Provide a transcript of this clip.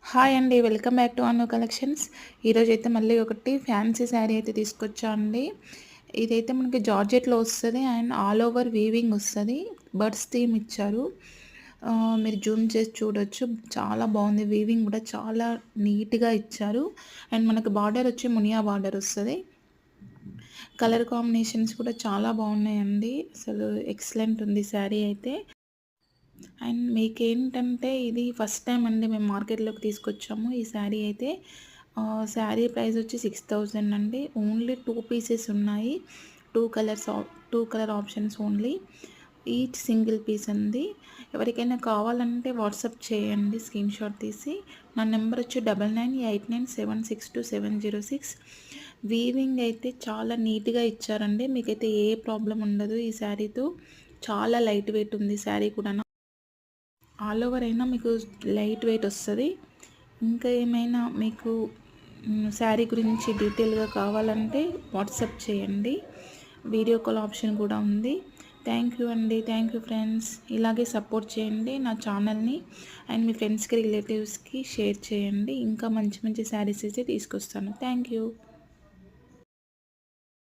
Hi అండి. Welcome back to Anu collections. ఈరోజైతే మళ్ళీ ఒకటి ఫ్యాన్సీ శారీ అయితే తీసుకొచ్చా అండి. ఇదైతే మనకి జార్జెట్‌లో వస్తది అండ్ ఆల్ ఓవర్ వీవింగ్ వస్తది. బర్డ్స్ థీమ్ ఇచ్చారు. మీరు జూమ్ చేసి చూడొచ్చు. చాలా బాగుంది. వీవింగ్ కూడా చాలా నీట్‌గా ఇచ్చారు. అండ్ మనకు బార్డర్ వచ్చి మునియా బార్డర్ వస్తది. కలర్ కాంబినేషన్స్ కూడా చాలా బాగున్నాయండి. అసలు ఎక్సలెంట్ ఉంది శారీ అయితే. అండ్ మీకేంటంటే ఇది ఫస్ట్ టైం అండి మేము మార్కెట్‌లోకి తీసుకొచ్చాము ఈ శారీ అయితే. శారీ ప్రైస్ వచ్చి 6000 అండి. ఓన్లీ 2 పీసెస్ ఉన్నాయి. 2 colour options only. Each single piece ఉంది. ఎవరికైనా కావాలంటే వాట్సాప్ చేయండి స్క్రీన్‌షాట్ తీసి. నా నెంబర్ వచ్చి 9989762706. వీవింగ్ అయితే చాలా నీట్‌గా ఇచ్చారండి. మీకైతే ఏ ప్రాబ్లమ్ ఉండదు ఈ శారీతో. చాలా లైట్ వెయిట్ ఉంది శారీ కూడా. ఆల్ ఓవర్ అయినా మీకు లైట్ వెయిట్ వస్తుంది. ఇంకా ఏమైనా మీకు శారీ గురించి డీటెయిల్గా కావాలంటే వాట్సాప్ చేయండి. వీడియో కాల్ ఆప్షన్ కూడా ఉంది. థ్యాంక్ యూ అండి. Thank you friends. ఇలాగే సపోర్ట్ చేయండి నా ఛానల్ని. అండ్ మీ ఫ్రెండ్స్కి రిలేటివ్స్కి షేర్ చేయండి. ఇంకా మంచి మంచి శారీస్ అయితే తీసుకొస్తాను. Thank you.